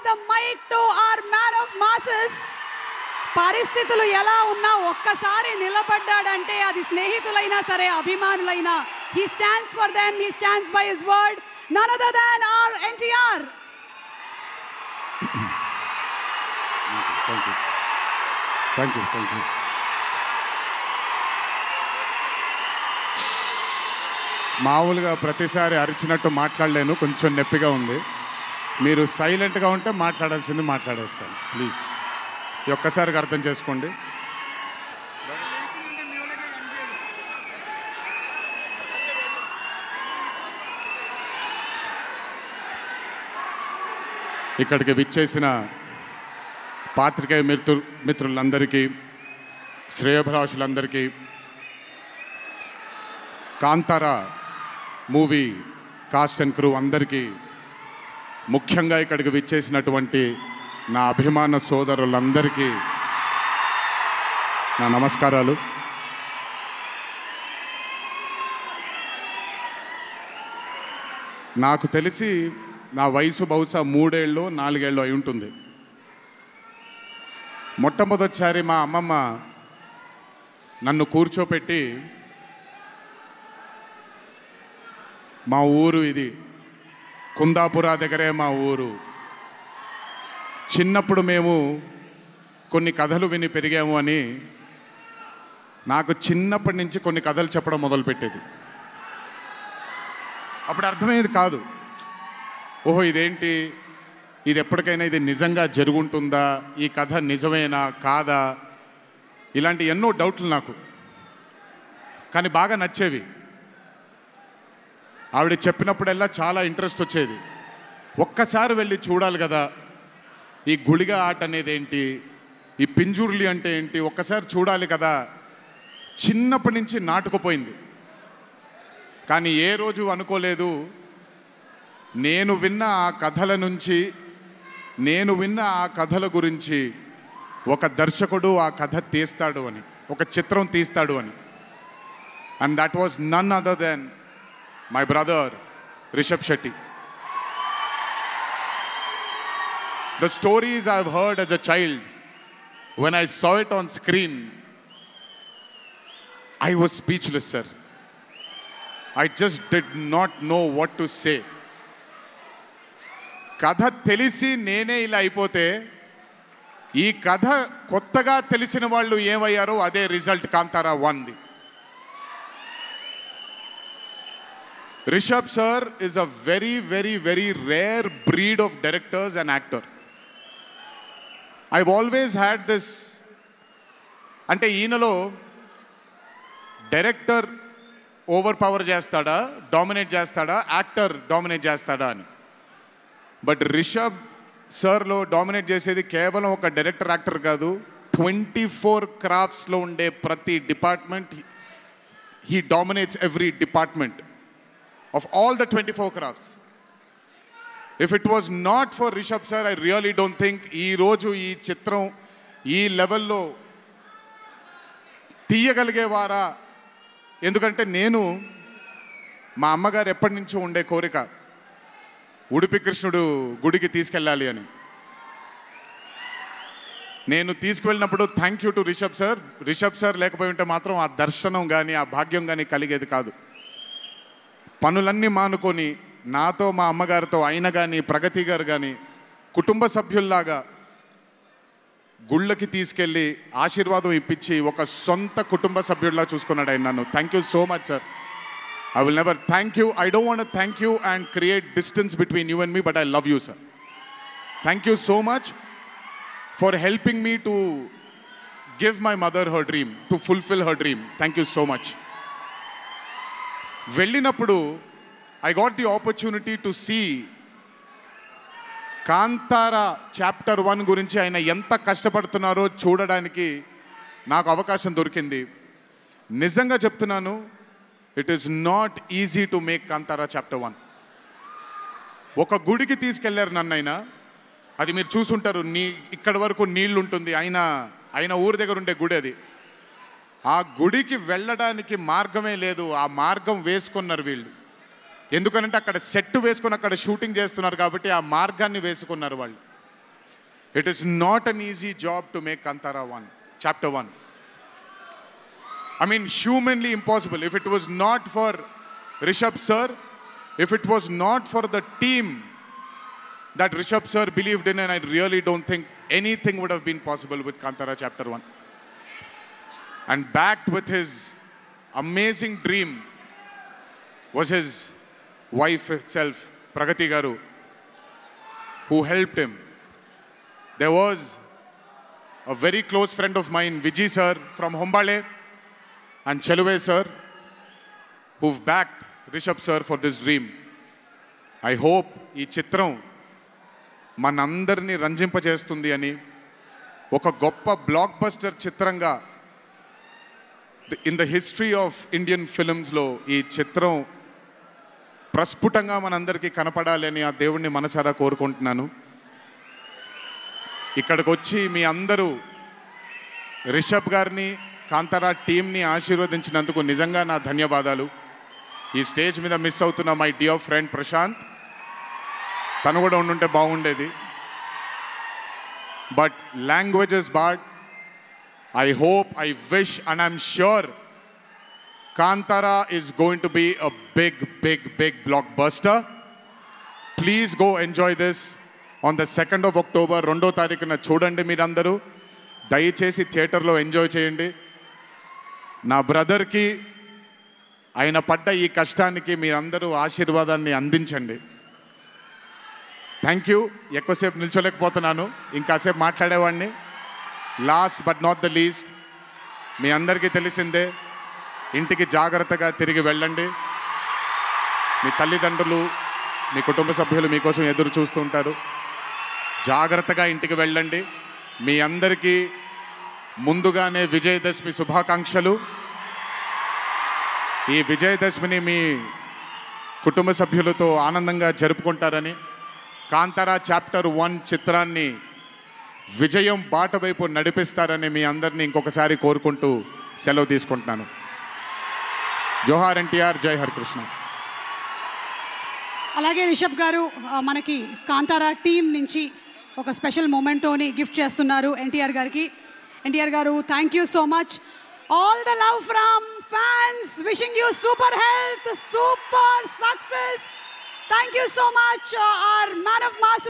the mic to our man of masses. పరిస్థితులు ఎలా ఉన్నా ఒక్కసారి నిలబడ్డాడంటే అది స్నేహితులైనా సరే అభిమానులైనా he stands for them, he stands by his word, none other than our NTR. Thank you. మామూలుగా ప్రతిసారి అరిచినట్టు మాట్లాడలేను, కొంచెం నొప్పిగా ఉంది. మీరు సైలెంట్గా ఉంటే మాట్లాడాల్సింది మాట్లాడేస్తాను ప్లీజ్. ఈ ఒక్కసారికి అర్థం చేసుకోండి. ఇక్కడికి విచ్చేసిన పాత్రికేయ మిత్రులందరికీ, శ్రేయోభిలాషులందరికీ, Kantara movie cast and crew అందరికీ, ముఖ్యంగా ఇక్కడికి విచ్చేసినటువంటి నా అభిమాన సోదరులందరికీ నా నమస్కారాలు. నాకు తెలిసి నా వయసు బహుశా 3 ఏళ్ళు 4 ఏళ్ళు అయి ఉంటుంది. మొట్టమొదటిసారి మా అమ్మమ్మ నన్ను కూర్చోపెట్టి, మా ఊరు ఇది, కుందాపురా దగ్గరే మా ఊరు, చిన్నప్పుడు మేము కొన్ని కథలు విని పెరిగాము అని నాకు చిన్నప్పటి నుంచి కొన్ని కథలు చెప్పడం మొదలుపెట్టేది. అప్పుడు అర్థమయ్యేది కాదు, ఓహో ఇదేంటి, ఇది ఎప్పటికైనా ఇది నిజంగా జరుగుంటుందా, ఈ కథ నిజమేనా కాదా, ఇలాంటి ఎన్నో డౌట్లు నాకు. కానీ బాగా నచ్చేవి. ఆవిడ చెప్పినప్పుడల్లా చాలా ఇంట్రెస్ట్ వచ్చేది. ఒక్కసారి వెళ్ళి చూడాలి కదా, ఈ గుళిగ ఆట అనేది ఏంటి, ఈ పింజుర్లి అంటే ఏంటి, ఒక్కసారి చూడాలి కదా. చిన్నప్పటి నుంచి నాటుకుపోయింది. కానీ ఏ రోజు అనుకోలేదు నేను విన్న ఆ కథల నుంచి, నేను విన్న ఆ కథల గురించి ఒక దర్శకుడు ఆ కథ తీస్తాడు అని, ఒక చిత్రం తీస్తాడు అని. And that was none other than my brother Rishabh Shetty. The stories I've heard as a child, when I saw it on screen, I was speechless, sir. I just did not know what to say. కథ తెలిసి నేనే ఇలా అయిపోతే, ఈ కథ కొత్తగా తెలిసిన వాళ్ళు ఏమయ్యారో అదే రిజల్ట్ కాంతారా 1ది. Rishabh sir is a very rare breed of directors and actor. I've always had this, అంటే ఈయనలో డైరెక్టర్ ఓవర్ పవర్ చేస్తాడా, డామినేట్ చేస్తాడా, యాక్టర్ డామినేట్ చేస్తాడా అని. బట్ రిషబ్ సార్లో డామినేట్ చేసేది కేవలం ఒక డైరెక్టర్ యాక్టర్ కాదు, 24 క్రాఫ్ట్స్లో ఉండే ప్రతి department. He dominates every department of all the 24 crafts. If it was not for Rishabh sir, I really don't think ee roju ee chitram ee level lo తీయగలిగేవారా. ఎందుకంటే నేను మా అమ్మగారు ఎప్పటి నుంచో ఉండే కోరిక ఉడిపి కృష్ణుడు గుడికి తీసుకెళ్ళాలి అని. నేను తీసుకువెళ్ళినప్పుడు thank you to Rishabh sir. Rishabh sir లేకపోయి ఉంటే మాత్రం ఆ దర్శనం కానీ ఆ భాగ్యం కానీ కలిగేది కాదు. పనులన్నీ మానుకొని నాతో మా అమ్మగారితో ఆయన కానీ ప్రగతి గారు కానీ కుటుంబ సభ్యుల్లాగా గుళ్ళకి తీసుకెళ్ళి ఆశీర్వాదం ఇప్పించి ఒక సొంత కుటుంబ సభ్యుల్లా చూసుకున్నాడు ఆయన నన్ను. Thank you so much sir. I will never thank you, I don't want to thank you and create distance between you and me, but I love you sir. Thank you so much for helping me to give my mother her dream, to fulfil her dream. Thank you so much. వెళ్ళినప్పుడు I got the opportunity to see Kantara chapter 1 గురించి ఆయన ఎంత కష్టపడుతున్నారో చూడడానికి నాకు అవకాశం దొరికింది. నిజంగా చెప్తున్నాను, it is not easy to make Kantara chapter 1. ఒక గుడికి తీసుకెళ్లారు నన్నైనా, అది మీరు చూసుంటారు, ఇక్కడ వరకు నీళ్ళు ఉంటుంది, ఆయన ఊరి దగ్గర ఉండే గుడి అది. ఆ గుడికి వెళ్ళడానికి మార్గమే లేదు, ఆ మార్గం వేసుకున్నారు వీళ్ళు. ఎందుకనంటే అక్కడ సెట్ వేసుకొని అక్కడ షూటింగ్ చేస్తున్నారు కాబట్టి ఆ మార్గాన్ని వేసుకున్నారు వాళ్ళు. It is not an easy job to make Kantara 1, chapter 1. I mean, humanly impossible. If it was not for Rishabh sir, if it was not for the team that Rishabh sir believed in, and I really don't think anything would have been possible with Kantara chapter 1. And backed with his amazing dream was his wife itself, Pragati Garu, who helped him. There was a very close friend of mine, Vijay sir from Hombale, and Cheluve sir, who've backed Rishabh sir for this dream. I hope ఈ చిత్రం మనందరినీ రంజింపజేస్తుంది అని, ఒక గొప్ప blockbuster చిత్రంగా in the history of Indian ఫిల్మ్స్లో ఈ చిత్రం ప్రస్ఫుటంగా మనందరికీ కనపడాలి అని ఆ దేవుణ్ణి మనసారా కోరుకుంటున్నాను. ఇక్కడికి వచ్చి మీ అందరూ రిషబ్ గారిని, కాంతారా టీంని ఆశీర్వదించినందుకు నిజంగా నా ధన్యవాదాలు. ఈ స్టేజ్ మీద మిస్ అవుతున్న మై డియర్ ఫ్రెండ్ ప్రశాంత్, తను కూడా ఉండుంటే బాగుండేది. But languages bad, I hope, I wish, and I'm sure Kantara is going to be a big blockbuster. Please go enjoy this on the 2nd of October. 2వ తారీఖున చూడండి మీరందరూ. దయచేసి థియేటర్లో ఎంజాయ్ చేయండి. నా బ్రదర్కి ఆయన పడ్డ ఈ కష్టానికి మీరందరూ ఆశీర్వాదాన్ని అందించండి. Thank you. ఎక్కువసేపు నిల్చోలేకపోతున్నాను, ఇంకాసేపు మాట్లాడేవాడిని. Last but not the least, మీ అందరికీ తెలిసిందే, ఇంటికి జాగ్రత్తగా తిరిగి వెళ్ళండి. మీ తల్లిదండ్రులు, మీ కుటుంబ సభ్యులు మీకోసం ఎదురు చూస్తూ ఉంటారు. జాగ్రత్తగా ఇంటికి వెళ్ళండి. మీ అందరికీ ముందుగానే విజయదశమి శుభాకాంక్షలు. ఈ విజయదశమిని మీ కుటుంబ సభ్యులతో ఆనందంగా జరుపుకుంటారని, కాంతారా చాప్టర్ 1 చిత్రాన్ని విజయం బాట వైపు నడిపిస్తారని మీ అందరినీ ఇంకొకసారి కోరుకుంటూ సెలవు తీసుకుంటున్నాను. జోహార్ ఎన్టీఆర్, జై హరికృష్ణ. అలాగే రిషబ్ గారు మనకి కాంతారా టీం నుంచి ఒక స్పెషల్ మొమెంటోని గిఫ్ట్ చేస్తున్నారు ఎన్టీఆర్ గారికి. ఎన్టీఆర్ గారు, thank you so much. All the love from fans, wishing you super health, super success. Thank you so much, hour man of mass.